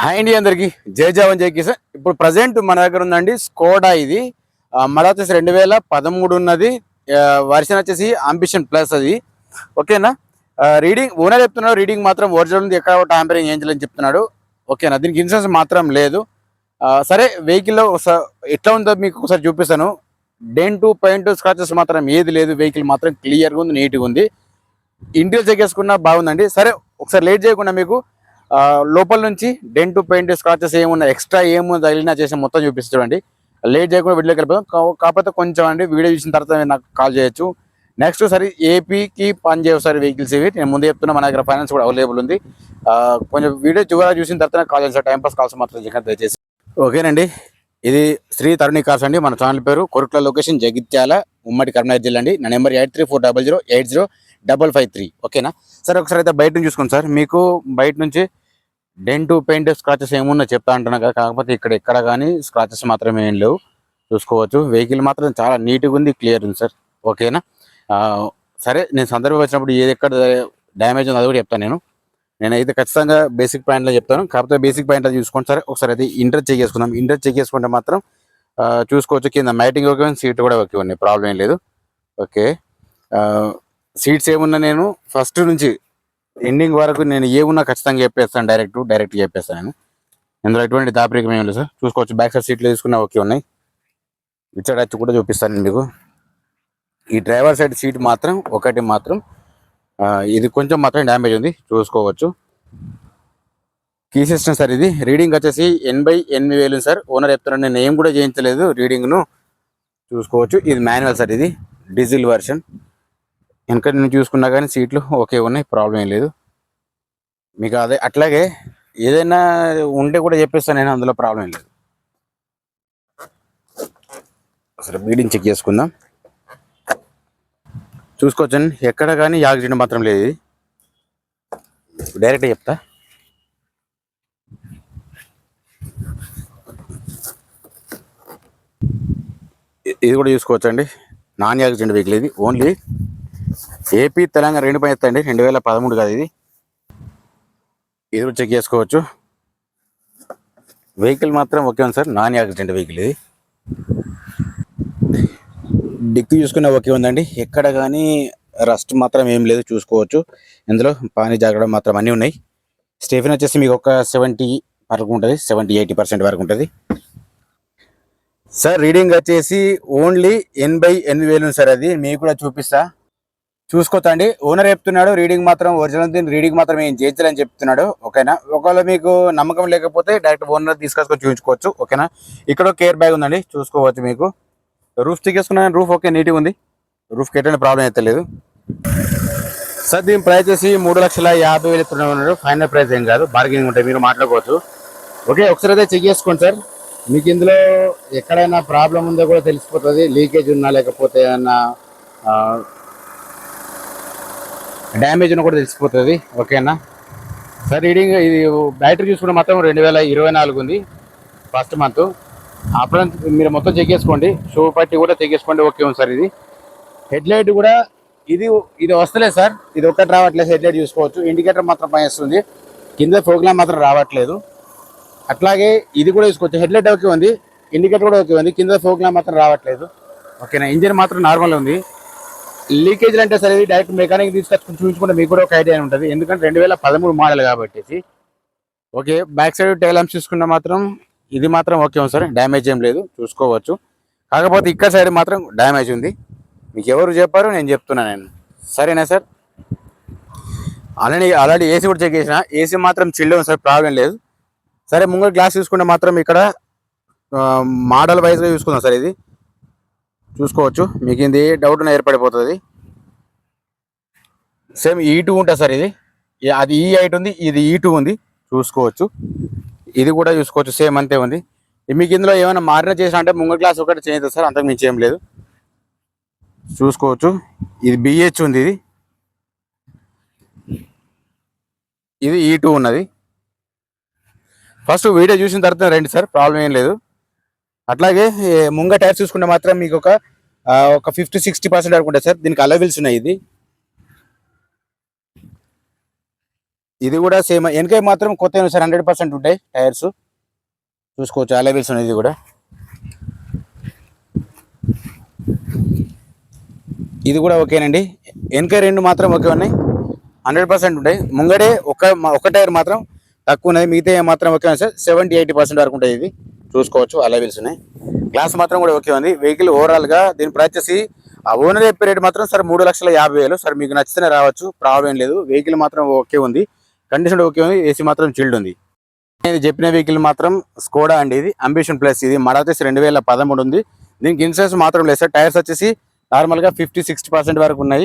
Hi అండి అందరికి జై జవాన్ జై కిసాన్. ఇప్పుడు ప్రజెంట్ మన దగ్గర ఉందండి స్కోడా. ఇది మళ్ళీ వచ్చేసి 2013 ఉన్నది. వర్షన్ వచ్చేసి అంబిషన్ ప్లస్ అది. ఓకేనా. రీడింగ్ ఓనర్ చెప్తున్నాడు, రీడింగ్ మాత్రం ఒరిజినల్ ఉంది, ఎక్కడ టాంపరింగ్ ఏం చేయాలని చెప్తున్నాడు. ఓకేనా, దీనికి ఇన్సూరెన్స్ మాత్రం లేదు. సరే వెహికల్లో ఎట్లా ఉందో మీకు ఒకసారి చూపిస్తాను. డెంట్ పెయింట్ స్క్రాచెస్ మాత్రం ఏది లేదు, వెహికల్ మాత్రం క్లియర్గా ఉంది, నీట్గా ఉంది. ఇంటీరియర్ చెక్ చేసుకున్నా బాగుందండి. సరే ఒకసారి లేట్ చేయకుండా మీకు లోపల నుంచి డెంట్ పెయింట్ స్క్రాచెస్ ఏమున్నా ఎక్స్ట్రా ఏమున్నా తగిలినా చేసి మొత్తం చూపిస్తాడండి. లేట్ చేయకుండా వీడియోకి వెళ్ళిపోతాం. కాకపోతే కొంచెం అండి వీడియో చూసిన తర్వాత నాకు కాల్ చేయొచ్చు. నెక్స్ట్ సరే ఏపీకి పని చేయవు సార్ వెహికల్స్ ఇవి. నేను ముందే చెప్తున్నా, మన దగ్గర ఫైనాన్స్ కూడా అవైలబుల్ ఉంది. కొంచెం వీడియో చివరిగా చూసిన తర్వాత కాల్ చేస్తాను. టైంపాస్ కాల్స్ మాత్రం చేయకండి దయచేసి. ఓకేనండి. ఇది శ్రీ తరుణి కార్స్ అండి. మన ఛానల్ పేరు కొరుట్ల, లొకేషన్ జగిత్యాల, ఉమ్మడి కరీంనగర్ జిల్లా అండి. నా నెంబర్ 8340080553. ఓకేనా. సరే ఒకసారి అయితే బయట నుంచి చూసుకోండి సార్. మీకు బయట నుంచి డెంట్ పెయింట్ స్క్రాచెస్ ఏమున్నా చెప్తా అంటున్నా కదా, కాకపోతే ఎక్కడ కానీ స్క్రాచెస్ మాత్రమే ఏం లేవు, చూసుకోవచ్చు. వెహికల్ మాత్రం చాలా నీట్గా ఉంది, క్లియర్ ఉంది సార్. ఓకేనా. సరే నేను సందర్భం వచ్చినప్పుడు ఏది ఎక్కడ డ్యామేజ్ ఉందో అది కూడా చెప్తాను. నేనైతే ఖచ్చితంగా బేసిక్ పాయింట్లో చెప్తాను, కాకపోతే బేసిక్ పాయింట్లో చూసుకోండి సార్. ఒకసారి అయితే ఇంటర్ చెక్ చేసుకుందాం. ఇంటర్ చెక్ చేసుకుంటే మాత్రం చూసుకోవచ్చు. కింద మ్యాటింగ్ ఓకే ఉంది, సీట్ కూడా ఓకే ఉన్నాయి, ప్రాబ్లం ఏం లేదు. ఓకే. సీట్స్ ఏమున్నా నేను ఫస్ట్ నుంచి ఎండింగ్ వరకు నేను ఏమున్నా ఖచ్చితంగా చెప్పేస్తాను. డైరెక్ట్ చెప్పేస్తాను నేను. ఇందులో ఎటువంటి దాపరికం ఏం లేదు సార్. చూసుకోవచ్చు. బ్యాక్ సైడ్ సీట్లు తీసుకున్నా ఓకే ఉన్నాయి. ఇచ్చడ వచ్చి కూడా చూపిస్తాను మీకు. ఈ డ్రైవర్ సైడ్ సీట్ మాత్రం ఒకటి మాత్రం ఇది కొంచెం మాత్రం డ్యామేజ్ ఉంది, చూసుకోవచ్చు. Key system sir. ఇది రీడింగ్ వచ్చేసి 88,000 సార్. ఓనర్ చెప్తున్నాను, నేను ఏం కూడా చేయించలేదు రీడింగ్ను, చూసుకోవచ్చు. ఇది మాన్యువల్ సార్, ఇది డీజిల్ వర్షన్. వెనక నేను చూసుకున్నా కానీ సీట్లు ఓకే ఉన్నాయి, ప్రాబ్లం ఏం లేదు. మీకు అదే అట్లాగే ఏదైనా ఉంటే కూడా చెప్పేస్తాను నేను, అందులో ప్రాబ్లం ఏం లేదు. అసలు బీడింగ్ చెక్ చేసుకుందాం. చూసుకోవచ్చండి, ఎక్కడ కానీ యాక్సిడెంట్ మాత్రం లేదు. ఇది డైరెక్ట్గా చెప్తా. ఇది కూడా చూసుకోవచ్చండి, నాన్ యాక్సిడెంట్ వెహికల్. ఇది ఓన్లీ ఏపీ తెలంగాణ రెండు పని ఎత్తండి, 2013 కాదు ఇది. ఇది కూడా చెక్ చేసుకోవచ్చు. వెహికల్ మాత్రం ఓకే ఉంది సార్, నాన్ యాక్సిడెంట్ వెహికల్ ఇది. డిక్కి చూసుకున్న ఓకే ఉందండి, ఎక్కడ కానీ రస్ట్ మాత్రం ఏం లేదు, చూసుకోవచ్చు. ఇందులో పానీ జాగడం మాత్రం అన్నీ ఉన్నాయి. స్టెఫిన్ వచ్చేసి మీకు ఒక 70 వరకు ఉంటుంది, 70-80% వరకు ఉంటుంది సార్. రీడింగ్ వచ్చేసి ఓన్లీ 88,000 సార్. అది మీకు కూడా చూపిస్తా, చూసుకోవచ్చండి. ఓనర్ చెప్తున్నాడు రీడింగ్ మాత్రం ఒరిజినల్, రీడింగ్ మాత్రం ఏం చేయించాలని చెప్తున్నాడు. ఓకేనా. ఒకవేళ మీకు నమ్మకం లేకపోతే డైరెక్ట్ ఓనర్ తీసుకొచ్చి చూపించుకోవచ్చు. ఓకేనా. ఇక్కడ కేర్ బ్యాగ్ ఉందండి, చూసుకోవచ్చు. మీకు రూఫ్ చెక్ చేసుకున్నా, రూఫ్ ఓకే నీట్గా ఉంది, రూఫ్కి ఎటువంటి ప్రాబ్లం అయితే లేదు సార్. దీని ప్రైస్ వచ్చేసి 3,50,000 ఉన్నాడు. ఫైనల్ ప్రైస్ ఏం కాదు, బార్గెనింగ్ ఉంటాయి, మీరు మాట్లాడుకోవచ్చు. ఓకే. ఒకసారి అయితే చెక్ చేసుకోండి సార్. మీకు ఇందులో ఎక్కడైనా ప్రాబ్లం ఉందో కూడా తెలిసిపోతుంది, లీకేజ్ ఉన్నా లేకపోతే ఏమన్నా డ్యామేజ్ ఉన్నా కూడా తెలిసిపోతుంది. ఓకేనా సార్. రీడింగ్ ఇది బ్యాటరీ చూసుకుంటే మాత్రం 2024 ఉంది, ఫస్ట్ మంత్. అప్పుడు మీరు మొత్తం చెక్ చేసుకోండి, షూ పట్టి కూడా చెక్ చేసుకోండి. ఓకే ఉంది సార్. ఇది హెడ్ లైట్ కూడా ఇది వస్తలేదు సార్, ఇది ఒక్కటి రావట్లేదు. హెడ్ లైట్ చూసుకోవచ్చు, ఇండికేటర్ మాత్రం పనిచేస్తుంది, కింద ప్రోగ్రామ్ మాత్రం రావట్లేదు. అట్లాగే ఇది కూడా చూసుకోవచ్చు, హెడ్ లైట్ ఓకే ఉంది, ఇండికేటర్ కూడా ఓకే ఉంది, కింద ప్రోగ్రామ్ మాత్రం రావట్లేదు. ఓకేనా. ఇంజిన్ మాత్రం నార్మల్ ఉంది. లీకేజ్లు అంటే సరే డైరెక్ట్ మెకానిక్ తీసుకొచ్చి చూపించుకుంటే మీకు కూడా ఒక ఐడియా ఉంటుంది, ఎందుకంటే 2013 మోడల్ కాబట్టి. Okay. Back side tile lamps చూసుకున్నా మాత్రం ఇది మాత్రం ఓకే ఉంది సార్, డ్యామేజ్ ఏం లేదు, చూసుకోవచ్చు. కాకపోతే ఇక్కడ సైడ్ మాత్రం డ్యామేజ్ ఉంది. మీకు ఎవరు చెప్పారు, నేను చెప్తున్నా నేను. సరేనా సార్. ఆల్రెడీ ఏసీ కూడా చెక్ చేసిన, ఏసీ మాత్రం చిల్డ్ ఉంది సార్, ప్రాబ్లం లేదు. సరే ముంగడు గ్లాస్ చూసుకుంటే మాత్రం ఇక్కడ మోడల్ వైజ్గా చూసుకుందాం సార్. ఇది చూసుకోవచ్చు, మీకు ఇది డౌట్ ఏర్పడిపోతుంది. సేమ్ E2 ఉంటుంది సార్. ఇది అది E8 ఉంది, ఇది E2 ఉంది, చూసుకోవచ్చు. ఇది కూడా చూసుకోవచ్చు, సేమ్ అంతే ఉంది. మీకు ఇందులో ఏమైనా మారిన చేసినా అంటే ముంగ గ్లాస్ ఒకటి చేంజ్ అవుతుంది సార్, అంతకు మించి ఏం లేదు, చూసుకోవచ్చు. ఇది BH ఉంది, ఇది E2 ఉన్నది. ఫస్ట్ వీడియో చూసిన తర్వాత రండి సార్, ప్రాబ్లం ఏం లేదు. అట్లాగే ముంగ టైర్స్ చూసుకుంటే మాత్రం మీకు ఒక 50-60% వరకు ఉంటుంది సార్. దీనికి అలవిల్స్ ఉన్నాయి. ఇది ఇది కూడా సేమ్, వెనక మాత్రం కొత్త సార్ 100% ఉంటాయి టైర్స్, చూసుకోవచ్చు అలైవిల్స్ ఉన్నాయి. ఇది కూడా ఓకేనండి. వెనక రెండు మాత్రం ఓకే ఉన్నాయి, 100% ఉంటాయి. ముంగడే ఒక టైర్ మాత్రం తక్కువ ఉన్నది, మిగతా మాత్రం ఓకే ఉంది సార్. 70-80% వరకు ఉంటుంది. ఇది చూసుకోవచ్చు అలైవిల్స్ ఉన్నాయి. గ్లాస్ మాత్రం కూడా ఓకే ఉంది. వెహికల్ ఓవరాల్ గా దీని ప్రైస్ వచ్చి ఆ ఓనర్ చెప్పే రేట్ మాత్రం సార్ 3,50,000 సార్. మీకు నచ్చితేనే రావచ్చు, ప్రాబ్లం లేదు. వెహికల్ మాత్రం ఓకే ఉంది, కండిషన్ ఓకే ఉంది, ఏసీ మాత్రం చిల్డ్ ఉంది. నేను చెప్పిన వెహికల్ మాత్రం స్కోడా అండి. ఇది అంబిషన్ ప్లస్. ఇది మడ వచ్చేసి 2013 ఉంది. దీనికి ఇన్సూరెన్స్ మాత్రం లేదు సార్. టైర్స్ వచ్చేసి నార్మల్ గా 50-60% వరకు ఉన్నాయి.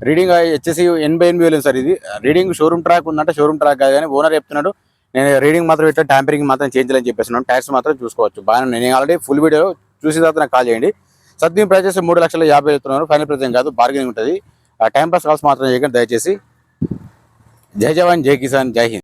రీడింగ్ వచ్చేసి 88,000 సార్. ఇది రీడింగ్ షోరూమ్ ట్రాక్ ఉందంటే షోరూమ్ ట్రాక్ కాదు, కానీ ఓనర్ చెప్తున్నాడు నేను రీడింగ్ మాత్రం ఇట్లా ట్యాంపరింగ్ మాత్రం చేయించాలని చెప్పేస్తున్నాను. టైర్స్ మాత్రం చూసుకోవచ్చు బాగా. నేను ఆల్రెడీ ఫుల్ వీడియో చూసిన తర్వాత నాకు కాల్ చేయండి. సద్యం ప్రైస్ 3,50,000 చెప్తున్నారు. ఫైనల్ ప్రైస్ ఏం కాదు, బార్గెనింగ్ ఉంటుంది. టైం పాస్ కాల్స్ మాత్రం చేయకండి దయచేసి. జై జవాన్, జై కిసాన్, జై హింద్.